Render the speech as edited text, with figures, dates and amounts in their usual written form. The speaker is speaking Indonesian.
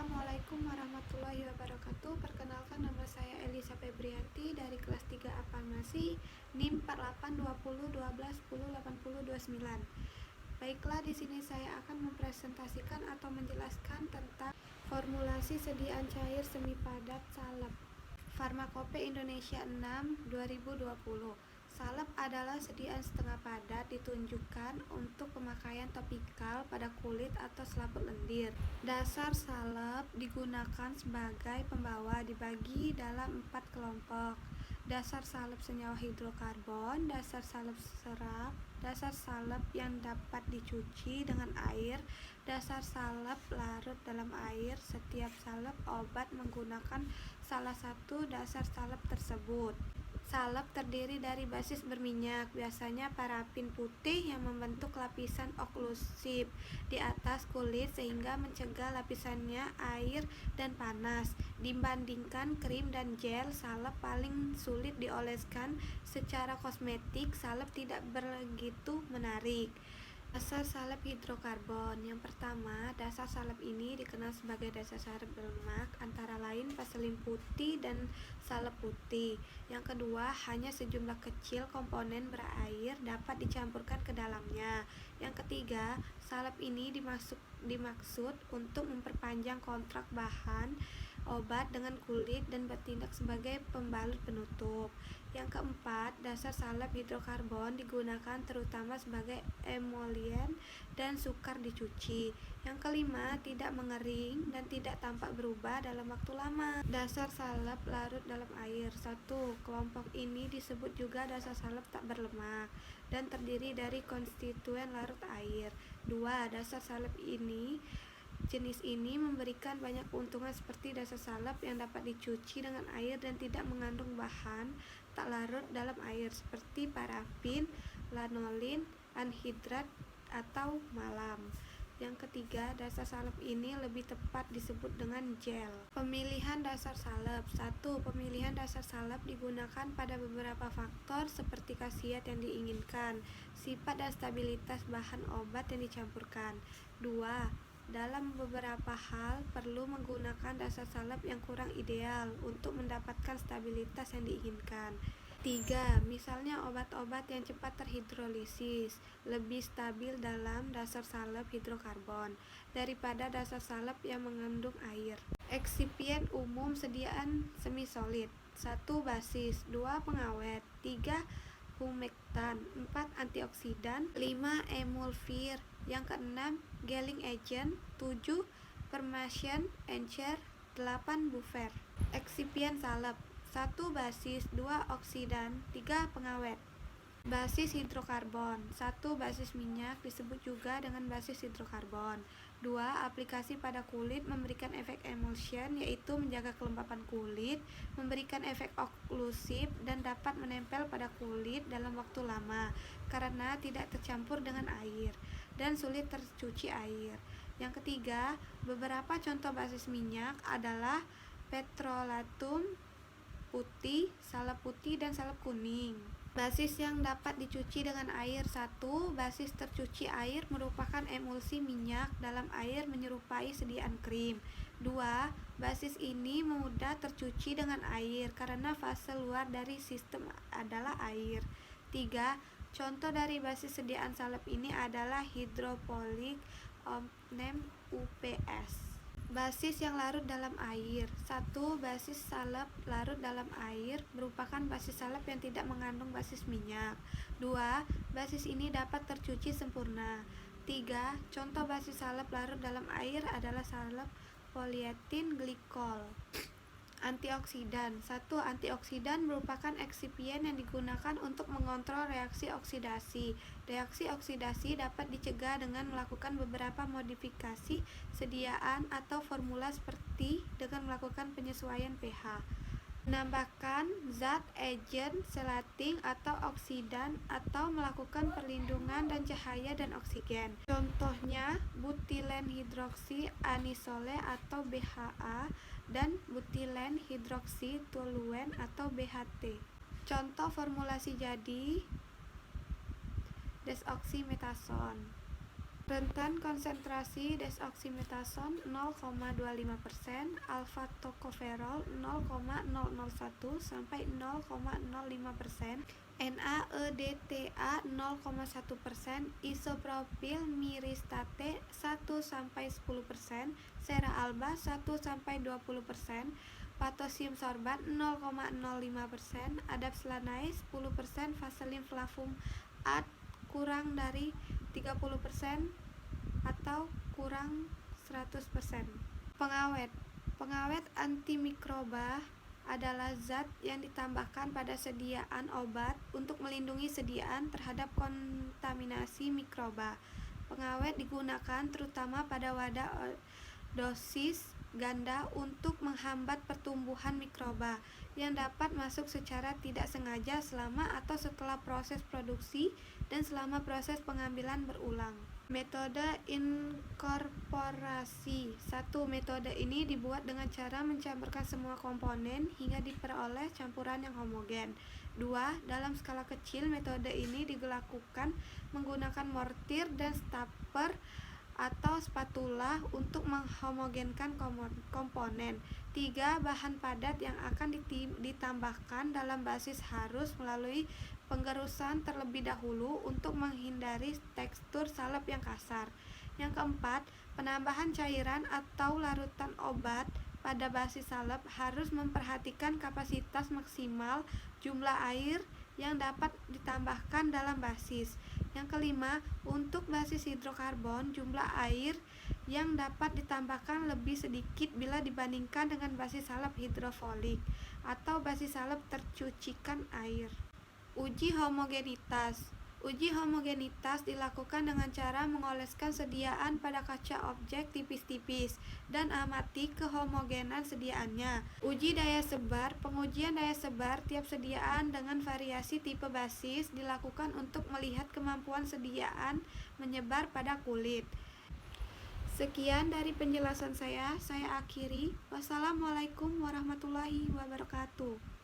Assalamualaikum warahmatullahi wabarakatuh. Perkenalkan, nama saya Elisa Febrianti dari kelas 3 A Farmasi, NIM 482012108029. Baiklah, di sini saya akan mempresentasikan atau menjelaskan tentang formulasi sediaan cair semi padat salep. Farmakope Indonesia 6 2020. Salep adalah sediaan setengah padat ditunjukkan untuk pemakaian topikal pada kulit atau selaput lendir. Dasar salep digunakan sebagai pembawa, dibagi dalam 4 kelompok. Dasar salep senyawa hidrokarbon, dasar salep serap, dasar salep yang dapat dicuci dengan air, dasar salep larut dalam air. Setiap salep obat menggunakan salah satu dasar salep tersebut. Salep terdiri dari basis berminyak, biasanya parafin putih yang membentuk lapisan oklusif di atas kulit sehingga mencegah lapisannya air dan panas. Dibandingkan krim dan gel, salep paling sulit dioleskan. Secara kosmetik, salep tidak begitu menarik. Dasar salep hidrokarbon. Yang pertama, dasar salep ini dikenal sebagai dasar salep berlemak, antara lain vaselin putih dan salep putih. Yang kedua, hanya sejumlah kecil komponen berair dapat dicampurkan ke dalamnya. Yang ketiga, salep ini dimaksud untuk memperpanjang kontrak bahan obat dengan kulit dan bertindak sebagai pembalut penutup. Yang keempat, dasar salep hidrokarbon digunakan terutama sebagai emolien dan sukar dicuci. Yang kelima, tidak mengering dan tidak tampak berubah dalam waktu lama. Dasar salep larut dalam air. 1. Kelompok ini disebut juga dasar salep tak berlemak dan terdiri dari konstituen larut air. 2. Dasar salep jenis ini memberikan banyak keuntungan seperti dasar salep yang dapat dicuci dengan air dan tidak mengandung bahan tak larut dalam air seperti parafin, lanolin, anhidrat, atau malam. Yang ketiga, dasar salep ini lebih tepat disebut dengan gel. Pemilihan dasar salep. 1. Pemilihan dasar salep digunakan pada beberapa faktor seperti khasiat yang diinginkan, sifat dan stabilitas bahan obat yang dicampurkan. 2. Dalam beberapa hal perlu menggunakan dasar salep yang kurang ideal untuk mendapatkan stabilitas yang diinginkan. 3. Misalnya obat-obat yang cepat terhidrolisis lebih stabil dalam dasar salep hidrokarbon daripada dasar salep yang mengandung air. Eksipien umum sediaan semisolid. 1. Basis, 2. Pengawet, 3. Humektan, 4. Antioksidan, 5. Emulsifir, yang keenam gelling agent, 7. Permeation enhancer, 8. Buffer. Eksipien salep. 1. Basis, 2. Oksidan, 3. Pengawet. Basis hidrokarbon. 1. Basis minyak disebut juga dengan basis hidrokarbon. 2. Aplikasi pada kulit memberikan efek emulsion, yaitu menjaga kelembapan kulit, memberikan efek oklusif, dan dapat menempel pada kulit dalam waktu lama karena tidak tercampur dengan air dan sulit tercuci air. Yang ketiga, beberapa contoh basis minyak adalah petrolatum putih, salep putih, dan salep kuning. Basis yang dapat dicuci dengan air. 1. Basis tercuci air merupakan emulsi minyak dalam air menyerupai sediaan krim. 2. Basis ini mudah tercuci dengan air karena fase luar dari sistem adalah air. 3. Contoh dari basis sediaan salep ini adalah hidropolik omnem UPS. Basis yang larut dalam air. 1. Basis salep larut dalam air merupakan basis salep yang tidak mengandung basis minyak. 2. Basis ini dapat tercuci sempurna. 3. Contoh basis salep larut dalam air adalah salep polietin glikol. Antioksidan. 1. Antioksidan merupakan eksipien yang digunakan untuk mengontrol reaksi oksidasi. Reaksi oksidasi dapat dicegah dengan melakukan beberapa modifikasi sediaan atau formula seperti dengan melakukan penyesuaian pH, menambahkan zat agen selating atau oksidan, atau melakukan perlindungan dan cahaya dan oksigen. Contohnya butilen hidroksi anisole atau BHA dan butilen hidroksi toluen atau BHT. Contoh formulasi jadi desoksimetasone. Rentan konsentrasi desoksymetason 0,25%, alfa tokoferol 0,001 sampai 0,05%, NaEDTA 0,1%, isopropil miristate 1 sampai 10%, sera alba 1 sampai 20%, potasium sorbat 0,05%, adapslanai 10%, vaselin flavum ad kurang dari 30% atau kurang 100%. Pengawet antimikroba adalah zat yang ditambahkan pada sediaan obat untuk melindungi sediaan terhadap kontaminasi mikroba. Pengawet digunakan terutama pada wadah dosis ganda untuk menghambat pertumbuhan mikroba yang dapat masuk secara tidak sengaja selama atau setelah proses produksi dan selama proses pengambilan berulang. Metode inkorporasi. 1. Metode ini dibuat dengan cara mencampurkan semua komponen hingga diperoleh campuran yang homogen. 2. Dalam skala kecil, metode ini dilakukan menggunakan mortir dan stapler atau spatula untuk menghomogenkan komponen. 3. Bahan padat yang akan ditambahkan dalam basis harus melalui penggerusan terlebih dahulu untuk menghindari tekstur salep yang kasar. Yang keempat, penambahan cairan atau larutan obat pada basis salep harus memperhatikan kapasitas maksimal jumlah air yang dapat ditambahkan dalam basis. Yang kelima, untuk basis hidrokarbon, jumlah air yang dapat ditambahkan lebih sedikit bila dibandingkan dengan basis salep hidrofolik atau basis salep tercucikan air. Uji homogenitas. Uji homogenitas dilakukan dengan cara mengoleskan sediaan pada kaca objek tipis-tipis dan amati kehomogenan sediaannya. Uji daya sebar. Pengujian daya sebar tiap sediaan dengan variasi tipe basis dilakukan untuk melihat kemampuan sediaan menyebar pada kulit. Sekian dari penjelasan saya akhiri. Wassalamualaikum warahmatullahi wabarakatuh.